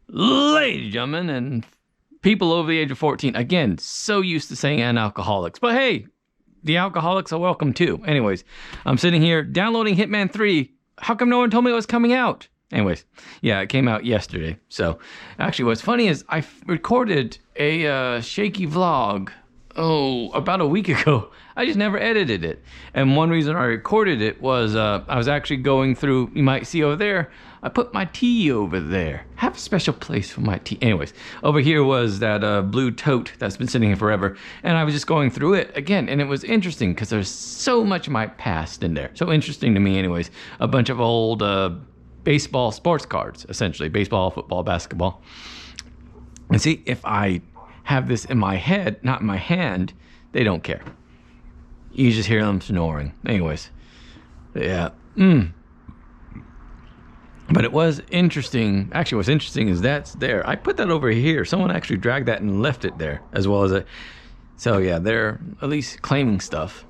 Ladies and gentlemen, and people over the age of 14. Again, so used to saying non-alcoholics. But hey, the alcoholics are welcome too. Anyways, I'm sitting here downloading Hitman 3. How come no one told me it was coming out? Anyways, yeah, it came out yesterday. So actually what's funny is I recorded a Shakey vlog, about a week ago. I just never edited it. And one reason I recorded it was I was actually going through, you might see over there, I put my tea over there. Have a special place for my tea. Anyways, over here was that blue tote that's been sitting here forever. And I was just going through it again. And it was interesting because there's so much of my past in there. So interesting to me anyways. A bunch of old baseball sports cards, essentially. Baseball, football, basketball. And see, if I have this in my head, not in my hand, they don't care. You just hear them snoring. Anyways, yeah. But it was interesting. Actually, what's interesting is that's there. I put that over here. Someone actually dragged that and left it there, as well as a. So yeah, they're at least claiming stuff.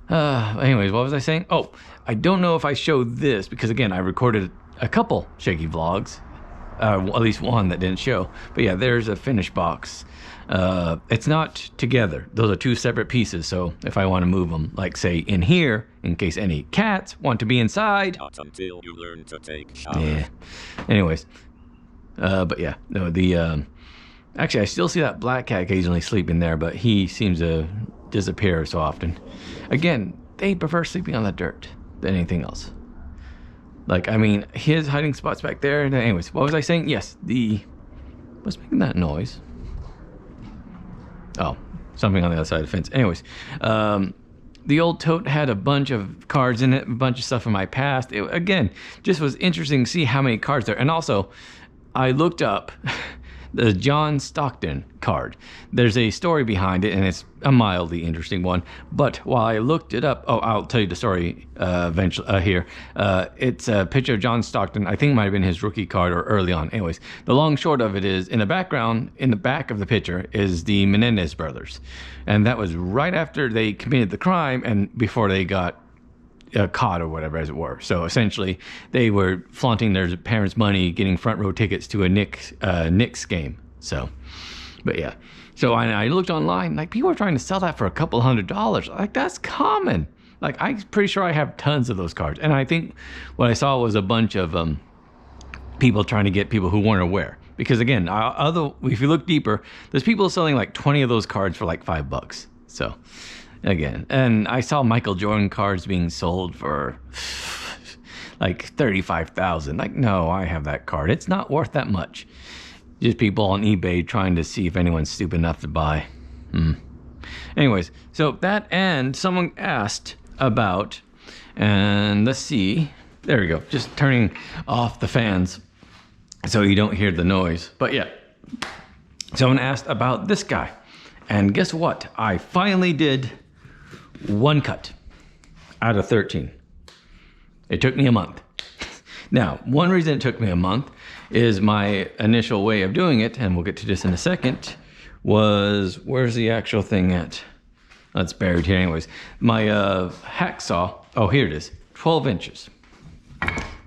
Anyways, what was I saying? Oh, I don't know if I showed this because again, I recorded a couple Shakey vlogs. At least one that didn't show. But yeah, there's a finished box. It's not together. Those are two separate pieces. So if I want to move them, like say in here, in case any cats want to be inside. Not until you learn to take shower. Yeah. Anyways. But yeah, no, actually I still see that black cat occasionally sleeping there, but he seems to disappear so often. Again, they prefer sleeping on the dirt than anything else. Like, I mean, his hiding spot's back there. Anyways, what was I saying? Yes, what's making that noise? Oh, something on the other side of the fence. Anyways, the old tote had a bunch of cards in it, a bunch of stuff from my past. It, again, just was interesting to see how many cards there. And also, I looked up the John Stockton card. There's a story behind it, and it's a mildly interesting one. But while I looked it up, I'll tell you the story eventually here. It's a picture of John Stockton. I think it might have been his rookie card or early on. Anyways, the long short of it is, in the background, in the back of the picture, is the Menendez brothers. And that was right after they committed the crime and before they got caught or whatever, as it were. So essentially they were flaunting their parents' money, getting front row tickets to a Knicks game. So, but yeah, so I looked online, like people are trying to sell that for a couple $100. Like, that's common. Like, I'm pretty sure I have tons of those cards. And I think what I saw was a bunch of people trying to get people who weren't aware, because again, if you look deeper, there's people selling like 20 of those cards for like $5. So again, and I saw Michael Jordan cards being sold for like $35,000. Like, no, I have that card. It's not worth that much. Just people on eBay trying to see if anyone's stupid enough to buy. Anyways, so that, and someone asked about, and let's see, there we go, just turning off the fans so you don't hear the noise. But yeah, someone asked about this guy, and guess what? I finally did one cut out of 13. It took me a month. Now, one reason it took me a month is my initial way of doing it, and we'll get to this in a second, was, where's the actual thing at? Oh, it's buried here anyways. My hacksaw, oh, here it is, 12 inches.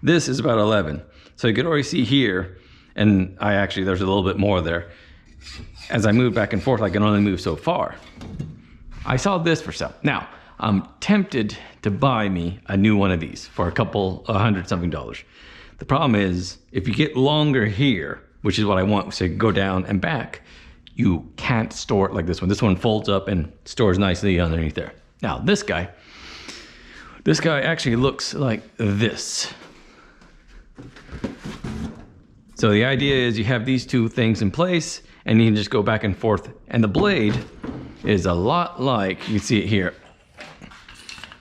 This is about 11. So you could already see here, and there's a little bit more there. As I move back and forth, I can only move so far. I saw this for sale. Now, I'm tempted to buy me a new one of these for $100-something. The problem is, if you get longer here, which is what I want, so you go down and back, you can't store it like this one. This one folds up and stores nicely underneath there. Now, this guy actually looks like this. So the idea is you have these two things in place, and you can just go back and forth. And the blade is a lot like, you see it here.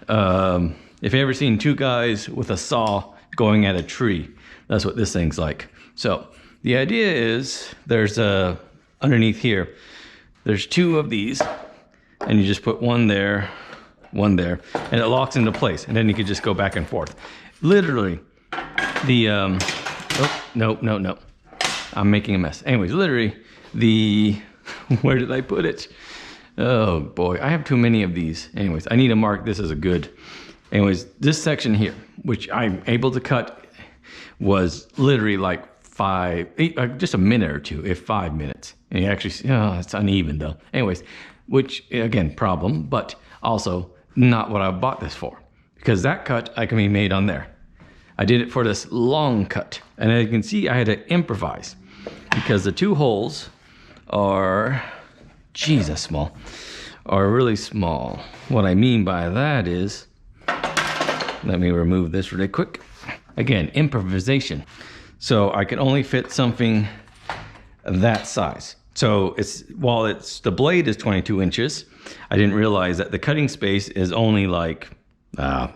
If you've ever seen two guys with a saw going at a tree, that's what this thing's like. So the idea is there's underneath here, there's two of these, and you just put one there, and it locks into place, and then you can just go back and forth. Literally, oh, no. I'm making a mess. Anyways, literally, where did I put it? Oh boy, I have too many of these. Anyways, I need to mark this as a good. Anyways, this section here, which I'm able to cut, was literally like just a minute or two, if 5 minutes. And you actually, it's uneven though. Anyways, which again, problem, but also not what I bought this for, because that cut I can be made on there. I did it for this long cut, and as you can see, I had to improvise because the 2 holes are, Jesus, small, are really small. What I mean by that is, let me remove this really quick. Again, improvisation. So I can only fit something that size. So while the blade is 22 inches, I didn't realize that the cutting space is only like,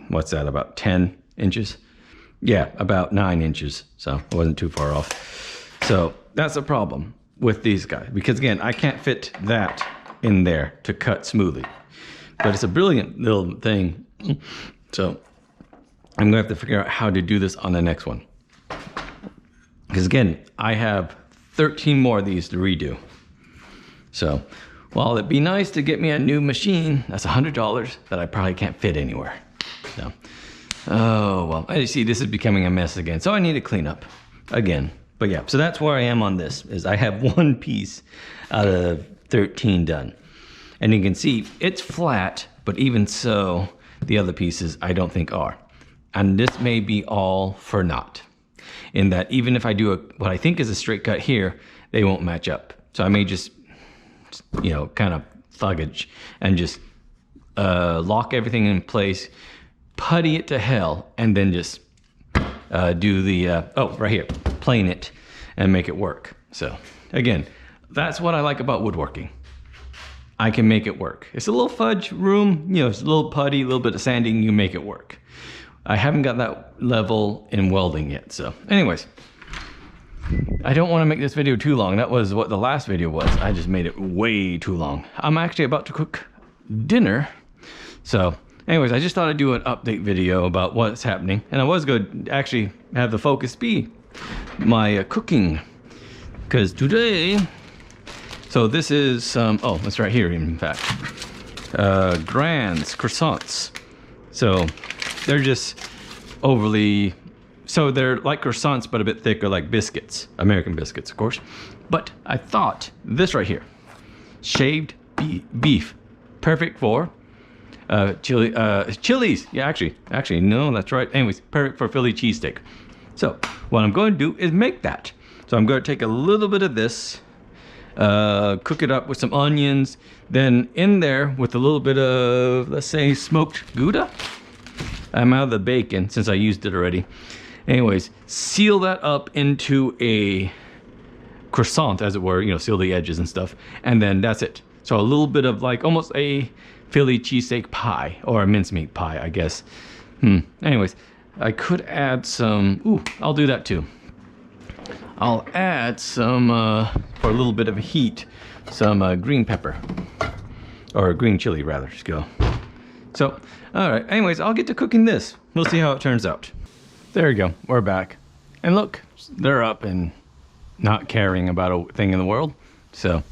what's that, about 10 inches? Yeah, about 9 inches. So it wasn't too far off. So that's a problem with these guys, because again, I can't fit that in there to cut smoothly. But it's a brilliant little thing. So I'm gonna have to figure out how to do this on the next one. Because again, I have 13 more of these to redo. So while it'd be nice to get me a new machine, that's $100 that I probably can't fit anywhere. So, oh well, as you see, this is becoming a mess again. So I need to clean up again. But yeah, so that's where I am on this, is I have 1 piece out of 13 done. And you can see it's flat, but even so, the other pieces I don't think are. And this may be all for naught, in that even if I do what I think is a straight cut here, they won't match up. So I may just, kind of thuggage and just lock everything in place, putty it to hell, and then just do the, right here, plane it and make it work. So again, that's what I like about woodworking. I can make it work. It's a little fudge room, it's a little putty, a little bit of sanding, you make it work. I haven't got that level in welding yet. So anyways, I don't want to make this video too long. That was what the last video was. I just made it way too long. I'm actually about to cook dinner. So anyways, I just thought I'd do an update video about what's happening. And I was going to actually have the focus be my cooking. Because today, so this is some, that's right here in fact. Grands, croissants. So they're just overly, so they're like croissants, but a bit thicker, like biscuits, American biscuits, of course. But I thought this right here, shaved beef, perfect for chilies. Yeah, actually, no, that's right. Anyways, perfect for Philly cheesesteak. So what I'm going to do is make that. So I'm going to take a little bit of this, cook it up with some onions, then in there with a little bit of, let's say, smoked Gouda. I'm out of the bacon since I used it already. Anyways, seal that up into a croissant, as it were, seal the edges and stuff. And then that's it. So a little bit of like almost a Philly cheesesteak pie, or a mincemeat pie, I guess. Anyways, I could add some, I'll do that too. I'll add some, for a little bit of heat, some green pepper. Or green chili rather, just go. So, all right, anyways, I'll get to cooking this. We'll see how it turns out. There you go, we're back. And look, they're up and not caring about a thing in the world. So,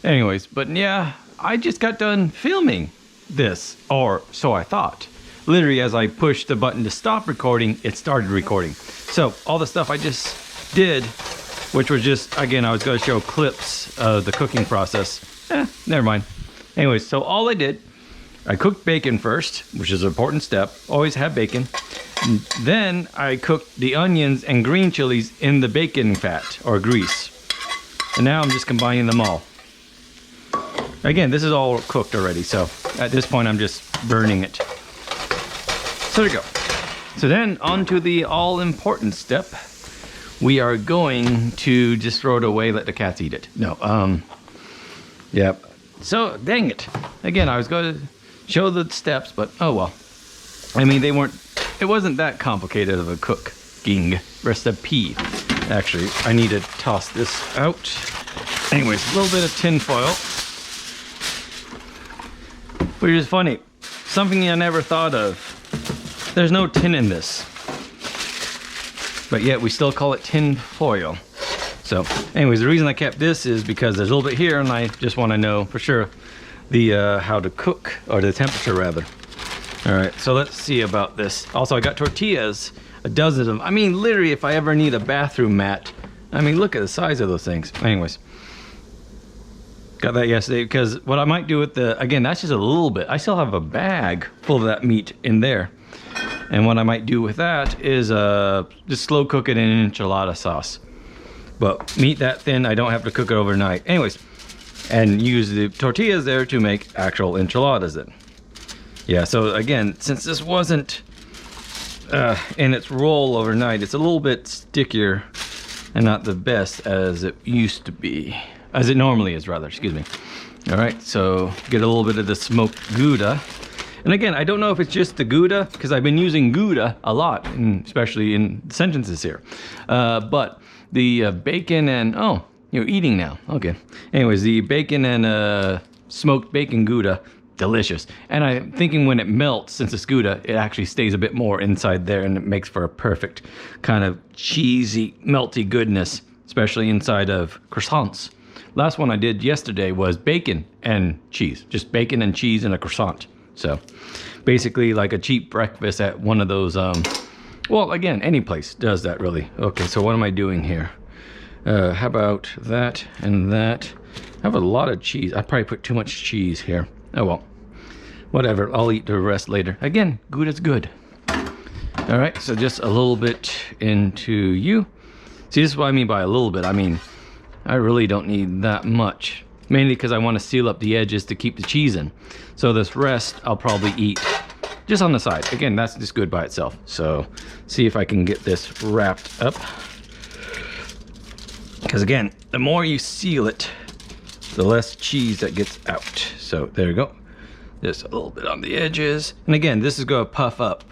anyways, but yeah, I just got done filming this, or so I thought. Literally, as I pushed the button to stop recording, it started recording. So, all the stuff I just did, which was just, again, I was gonna show clips of the cooking process. Never mind. Anyways, so all I did, I cooked bacon first, which is an important step. Always have bacon. And then I cooked the onions and green chilies in the bacon fat or grease. And now I'm just combining them all. Again, this is all cooked already, so at this point I'm just burning it. So there you go. So then on to the all-important step. We are going to just throw it away, let the cats eat it. No, yep. So, dang it. Again, I was going to show the steps, but oh well. I mean, it wasn't that complicated of a cooking recipe. Actually, I need to toss this out. Anyways, a little bit of tin foil. Which is funny. Something I never thought of. There's no tin in this. But yet we still call it tin foil. So anyways, the reason I kept this is because there's a little bit here and I just want to know for sure the how to cook, or the temperature rather. All right, so let's see about this. Also, I got tortillas, a dozen of them. I mean, literally, if I ever need a bathroom mat, I mean, look at the size of those things. Anyways, got that yesterday because what I might do with the, again, that's just a little bit. I still have a bag full of that meat in there. And what I might do with that is just slow cook it in enchilada sauce. But meat that thin, I don't have to cook it overnight. Anyways, and use the tortillas there to make actual enchiladas then. Yeah, so again, since this wasn't in its roll overnight, it's a little bit stickier and not the best as it used to be. As it normally is, rather, excuse me. All right, so get a little bit of the smoked Gouda. And again, I don't know if it's just the Gouda, because I've been using Gouda a lot, especially in sentences here. But the bacon and, oh, you're eating now. Okay. Anyways, the bacon and smoked bacon Gouda, delicious. And I'm thinking when it melts, since it's Gouda, it actually stays a bit more inside there and it makes for a perfect kind of cheesy, melty goodness, especially inside of croissants. Last one I did yesterday was bacon and cheese. Just bacon and cheese and a croissant. So basically like a cheap breakfast at one of those, well, again, any place does that really. Okay, so what am I doing here? How about that and that? I have a lot of cheese. I probably put too much cheese here. Oh well, whatever. I'll eat the rest later. Again, Gouda's good. All right, so just a little bit into you. See, this is what I mean by a little bit. I mean, I really don't need that much. Mainly because I want to seal up the edges to keep the cheese in. So this rest I'll probably eat just on the side. Again, that's just good by itself. So see if I can get this wrapped up. Because again, the more you seal it, the less cheese that gets out. So there you go. Just a little bit on the edges. And again, this is going to puff up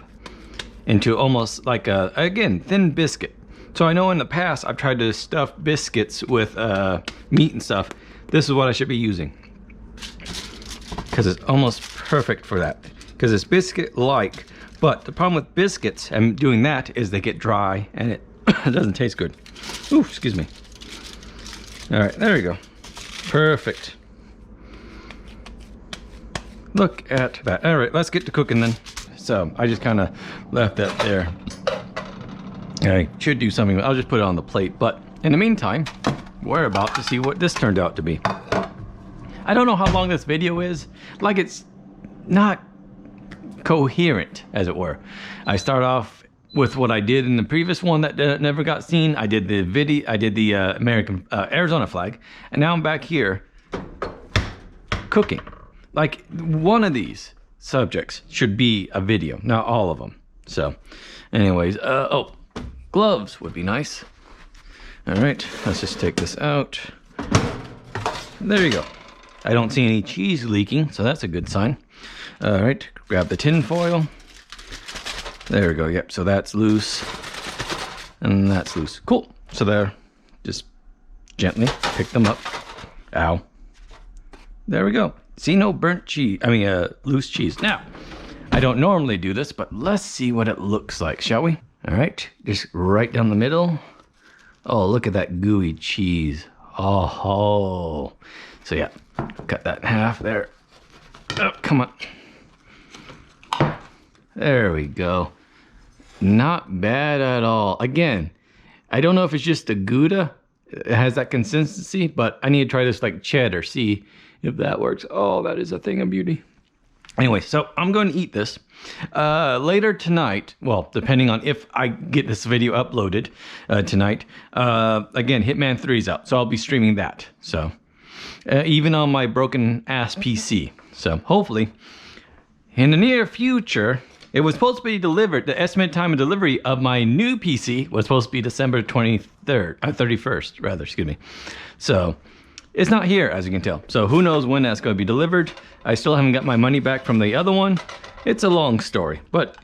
into almost like a, again, thin biscuit. So I know in the past I've tried to stuff biscuits with meat and stuff. This is what I should be using. Because it's almost perfect for that. Because it's biscuit-like. But the problem with biscuits and doing that is they get dry and it doesn't taste good. Ooh, excuse me. All right, there we go. Perfect. Look at that. All right, let's get to cooking then. So I just kind of left that there. I should do something. I'll just put it on the plate. But in the meantime, we're about to see what this turned out to be. I don't know how long this video is. Like, it's not coherent, as it were. I start off with what I did in the previous one that never got seen. I did the video. I did the American Arizona flag, and now I'm back here cooking. Like, one of these subjects should be a video, not all of them. So, anyways, oh, gloves would be nice. All right, let's just take this out. There you go. I don't see any cheese leaking, so that's a good sign. All right, grab the tin foil. There we go. Yep, so that's loose and that's loose. Cool. So there, just gently pick them up. Ow. There we go. See, no burnt cheese. I mean, loose cheese. Now, I don't normally do this, but let's see what it looks like, shall we? All right, just right down the middle. Oh, look at that gooey cheese. Oh. So yeah, cut that in half there. Oh, come on. There we go. Not bad at all. Again, I don't know if it's just the Gouda. It has that consistency, but I need to try this like cheddar. See if that works. Oh, that is a thing of beauty. Anyway, so I'm going to eat this later tonight. Well, depending on if I get this video uploaded tonight. Again, Hitman 3's out, so I'll be streaming that. So even on my broken ass PC. So hopefully in the near future, it was supposed to be delivered. The estimated time of delivery of my new PC was supposed to be December 31st, rather, excuse me. So it's not here, as you can tell. So who knows when that's going to be delivered. I still haven't got my money back from the other one. It's a long story. But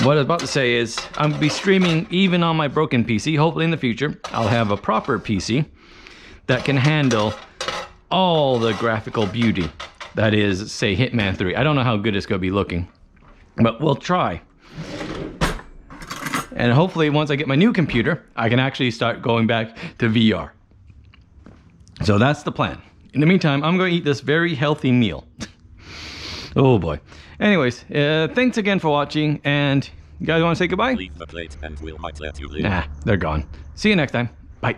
what I was about to say is I'm going to be streaming even on my broken PC. Hopefully in the future, I'll have a proper PC that can handle all the graphical beauty. That is, say, Hitman 3. I don't know how good it's going to be looking, but we'll try. And hopefully once I get my new computer, I can actually start going back to VR. So that's the plan. In the meantime, I'm going to eat this very healthy meal. Oh boy. Anyways, thanks again for watching, and you guys want to say goodbye? Leave the plate and we might let you live. Nah, they're gone. See you next time. Bye.